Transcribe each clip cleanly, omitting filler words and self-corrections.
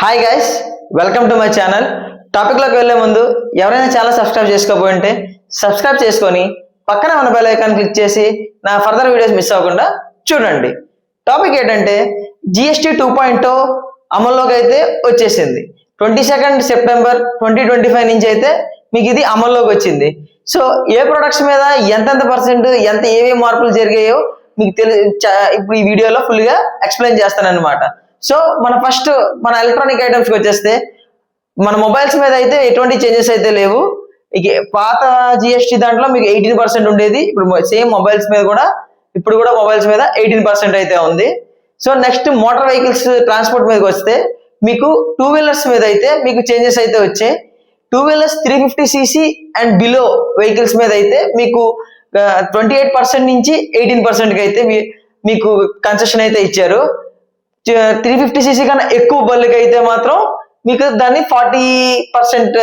Hi guys, welcome to my channel. టాపిక్లోకి వెళ్లే ముందు ఎవరైనా ఛానల్ సబ్స్క్రైబ్ చేసుకోకపోయింటే సబ్స్క్రైబ్ చేసుకొని పక్కన ఉన్న బెల్ ఐకాన్ క్లిక్ చేసి నా ఫర్దర్ వీడియోస్ మిస్ అవ్వకుండా చూడండి. టాపిక్ ఏంటంటే జిఎస్టీ 2.0 అమల్లోకి అయితే వచ్చేసింది. 22 సెప్టెంబర్ 2025 నుంచి అయితే మీకు ఇది అమల్లోకి వచ్చింది. సో ఏ ప్రొడక్ట్స్ మీద ఎంతెంత పర్సెంట్ ఏమేమి మార్పులు జరిగాయో మీకు ఇప్పుడు ఈ వీడియోలో ఫుల్గా ఎక్స్ప్లెయిన్ చేస్తాను అనమాట. సో మన ఎలక్ట్రానిక్ ఐటమ్స్కి వచ్చేస్తే మన మొబైల్స్ మీద అయితే ఎటువంటి చేంజెస్ అయితే లేవు. ఇక పాత జిఎస్టీ దాంట్లో మీకు 18% ఉండేది. ఇప్పుడు సేమ్ మొబైల్స్ మీద కూడా మొబైల్స్ మీద 18% అయితే ఉంది. So next motor vehicles transport మీదకి వస్తే మీకు 2 వీలర్స్ మీద అయితే మీకు చేంజెస్ అయితే వచ్చాయి. 2 wheelers 350cc and below vehicles మీద అయితే మీకు 28% నుంచి 18% అయితే మీకు కన్సెషన్ అయితే ఇచ్చారు. 350cc కన్నా ఎక్కువ బళ్ళకి అయితే మాత్రం మీకు దాన్ని 40%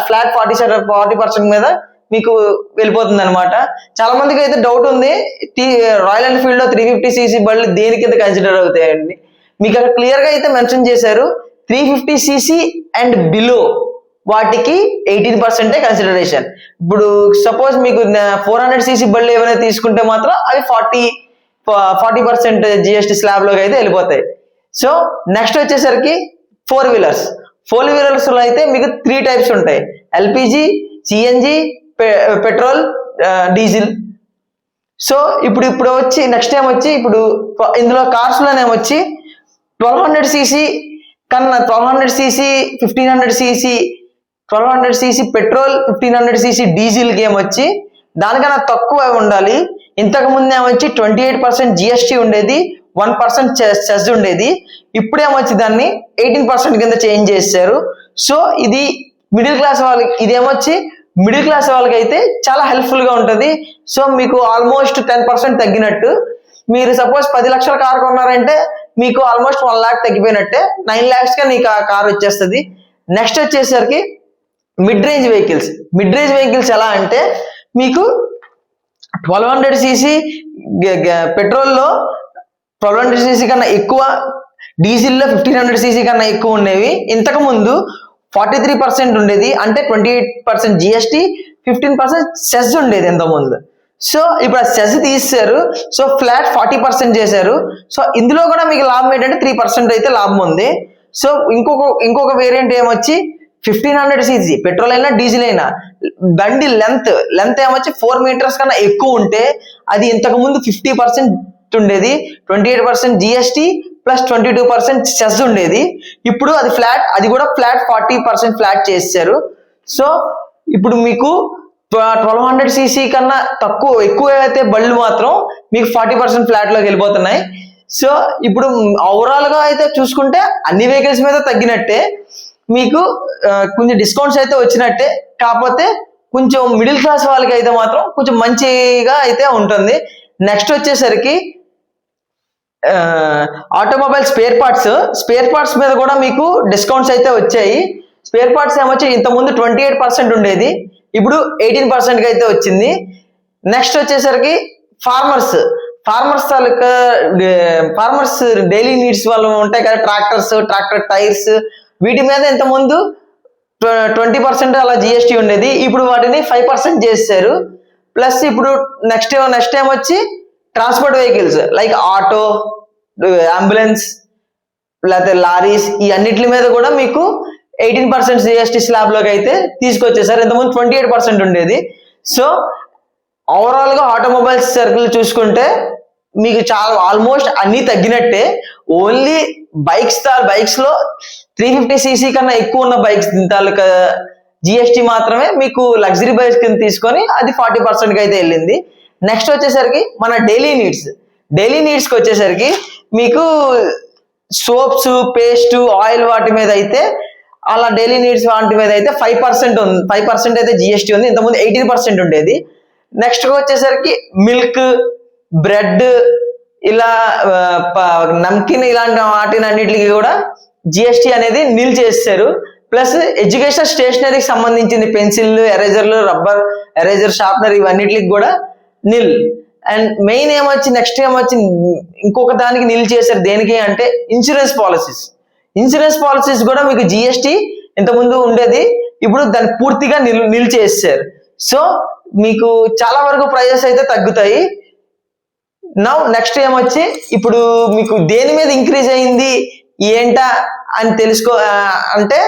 ఫ్లాట్ 40% మీద మీకు వెళ్ళిపోతుంది అనమాట. చాలా మందికి అయితే డౌట్ ఉంది, రాయల్ ఎన్ఫీల్డ్ లో 350cc బళ్ళు దేని కింద కన్సిడర్ అవుతాయండి. మీకు అక్కడ క్లియర్ గా అయితే మెన్షన్ చేశారు, 350cc అండ్ బిలో వాటికి 18% కన్సిడరేషన్. ఇప్పుడు సపోజ్ మీకు 400cc బళ్ళు ఏమైనా తీసుకుంటే మాత్రం అవి 40% జిఎస్టీ స్లాబ్ లోకి అయితే వెళ్ళిపోతాయి. సో నెక్స్ట్ వచ్చేసరికి 4 వీలర్స్ లో అయితే మీకు 3 టైప్స్ ఉంటాయి: LPG, CNG, petrol, diesel. So ఇప్పుడు వచ్చి నెక్స్ట్ టైం వచ్చి ఇప్పుడు ఇందులో కార్స్ లోనేమొచ్చి 1200cc కన్నా 1200cc 1500cc 1200cc petrol, 1500cc diesel కి ఏమొచ్చి దానికన్నా తక్కువ ఉండాలి. ఇంతకు ముందు ఏమొచ్చి 28% జిఎస్టీ ఉండేది, 1% సెస్ ఉండేది. ఇప్పుడేమొచ్చి దాన్ని 18% కింద చేంజ్ చేశారు. సో ఇది మిడిల్ క్లాస్ వాళ్ళకి, ఇదేమొచ్చి మిడిల్ క్లాస్ వాళ్ళకి అయితే చాలా హెల్ప్ఫుల్ గా ఉంటుంది. సో మీకు ఆల్మోస్ట్ 10% తగ్గినట్టు. మీరు సపోజ్ 10 లక్షల కార్ కొన్నారంటే మీకు ఆల్మోస్ట్ 1 lakh తగ్గిపోయినట్టే. 9 lakhs గా నీకు ఆ కార్ వచ్చేస్తుంది. నెక్స్ట్ వచ్చేసరికి మిడ్ రేంజ్ వెహికల్స్ ఎలా అంటే మీకు 1200cc పెట్రోల్లో 1200cc కన్నా ఎక్కువ, డీజిల్లో 1500cc కన్నా ఎక్కువ ఉండేవి. ఇంతకు ముందు 43% ఉండేది, అంటే 28% జిఎస్టీ, 15% సెస్ ఉండేది ఇంతకుముందు. సో ఇప్పుడు ఆ సెస్ తీసేశారు. సో ఫ్లాట్ 40% చేశారు. సో ఇందులో కూడా మీకు లాభం ఏంటంటే 3% అయితే లాభం ఉంది. సో ఇంకొక వేరియంట్ ఏమొచ్చి 1500cc పెట్రోల్ అయినా డీజిల్ అయినా బండి లెంత్ ఏమొచ్చి 4 meters కన్నా ఎక్కువ ఉంటే అది ఇంతకు ముందు 50% ఉండేది, 28% జిఎస్టీ ప్లస్ 22% సెస్ ఉండేది. ఇప్పుడు అది కూడా ఫ్లాట్ 40% ఫ్లాట్ చేశారు. సో ఇప్పుడు మీకు 1200cc కన్నా ఎక్కువ అయితే బళ్ళు మాత్రం మీకు 40% ఫ్లాట్ లోకి వెళ్ళిపోతున్నాయి. సో ఇప్పుడు ఓవరాల్ గా అయితే చూసుకుంటే అన్ని వెహికల్స్ మీద తగ్గినట్టే, మీకు కొంచెం డిస్కౌంట్స్ అయితే వచ్చినట్టే. కాకపోతే కొంచెం మిడిల్ క్లాస్ వాళ్ళకి అయితే మాత్రం కొంచెం మంచిగా అయితే ఉంటుంది. నెక్స్ట్ వచ్చేసరికి ఆటోమొబైల్ స్పేర్ పార్ట్స్ మీద కూడా మీకు డిస్కౌంట్స్ అయితే వచ్చాయి. స్పేర్ పార్ట్స్ ఏమొచ్చి ఇంతకుముందు 28% ఉండేది, ఇప్పుడు 18% అయితే వచ్చింది. నెక్స్ట్ వచ్చేసరికి ఫార్మర్స్ డైలీ నీడ్స్ వాళ్ళు ఉంటాయి కదా, ట్రాక్టర్ టైర్స్, వీటి మీద ఇంతకుముందు 20% అలా జిఎస్టీ ఉండేది, ఇప్పుడు వాటిని 5% చేశారు. ప్లస్ ఇప్పుడు నెక్స్ట్ టైం వచ్చి transport vehicles like auto, ambulance, లేకపోతే లారీస్, ఈ అన్నిటి మీద కూడా మీకు 18% జిఎస్టీ స్లాబ్ లోకి అయితే తీసుకొచ్చేసారు. ఇంతకుముందు 28% ఉండేది. సో ఓవరాల్ గా ఆటోమొబైల్స్ సర్కిల్ చూసుకుంటే మీకు చాలా ఆల్మోస్ట్ అన్ని తగ్గినట్టే. ఓన్లీ బైక్స్ లో 350cc కన్నా ఎక్కువ ఉన్న బైక్స్ తాలూకా జిఎస్టీ మాత్రమే మీకు లగ్జరీ బైక్స్ కింద తీసుకొని అది 40% కి అయితే వెళ్ళింది. నెక్స్ట్ వచ్చేసరికి మన డైలీ నీడ్స్కి వచ్చేసరికి మీకు సోప్స్, పేస్ట్, ఆయిల్ వాటి మీద అయితే అలా డైలీ నీడ్స్ వాటి మీద అయితే 5% అయితే జిఎస్టీ ఉంది. ఇంతకుముందు 18% ఉండేది. నెక్స్ట్ వచ్చేసరికి మిల్క్, బ్రెడ్, ఇలా నమ్కిన్ ఇలాంటి వాటిని అన్నిటికి కూడా జిఎస్టీ అనేది నిల్ చేస్తారు. ప్లస్ ఎడ్యుకేషన్ స్టేషనరీకి సంబంధించింది పెన్సిల్, ఎరేజర్లు, రబ్బర్, ఎరేజర్, షార్ప్నర్, ఇవన్నిటికి కూడా నిల్. అండ్ నెక్స్ట్ ఏమొచ్చి ఇంకొక దానికి నిల్ చేశారు. దేనికి అంటే ఇన్సూరెన్స్ ఇన్సూరెన్స్ పాలసీస్ కూడా మీకు జిఎస్టి ఇంతకుముందు ఉండేది, ఇప్పుడు దాన్ని పూర్తిగా నిలిచేసారు. సో మీకు చాలా వరకు ప్రైజెస్ అయితే తగ్గుతాయి. నెక్స్ట్ ఏమొచ్చి ఇప్పుడు మీకు దేని మీద ఇంక్రీజ్ అయింది ఏంటా అని తెలుసుకో అంటే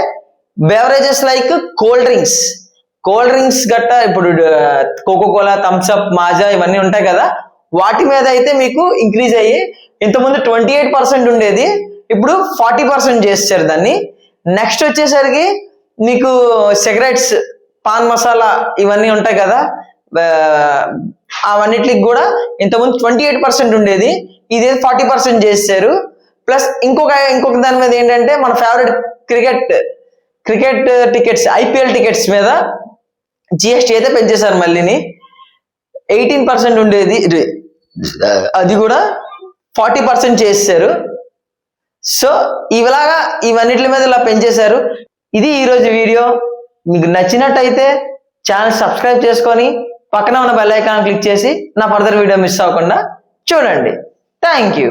బెవరేజెస్ లైక్ కోల్డ్ డ్రింక్స్ గట్టా, ఇప్పుడు కోకోకోలా, థమ్స్అప్, మాజా ఇవన్నీ ఉంటాయి కదా, వాటి మీద అయితే మీకు ఇంక్రీజ్ అయ్యి ఇంతకుముందు 28% ఉండేది, ఇప్పుడు 40% చేశారు దాన్ని. నెక్స్ట్ వచ్చేసరికి మీకు సిగరెట్స్, పాన్ మసాలా ఇవన్నీ ఉంటాయి కదా, అవన్నిటికి కూడా ఇంతకుముందు 28% ఉండేది, ఇది 40% చేశారు. ప్లస్ ఇంకొక దాని మీద ఏంటంటే మన favourite cricket tickets, IPL tickets మీద జిఎస్టీ అయితే పెంచేశారు. మళ్ళీని 18% ఉండేది, అది కూడా 40% చేశారు. సో ఇవన్నిటి మీద ఇలా పెంచేశారు. ఇది ఈరోజు వీడియో. మీకు నచ్చినట్టయితే ఛానల్ సబ్స్క్రైబ్ చేసుకొని పక్కన ఉన్న బెల్ ఐకాన్ క్లిక్ చేసి నా ఫర్దర్ వీడియో మిస్ అవ్వకుండా చూడండి. Thank you.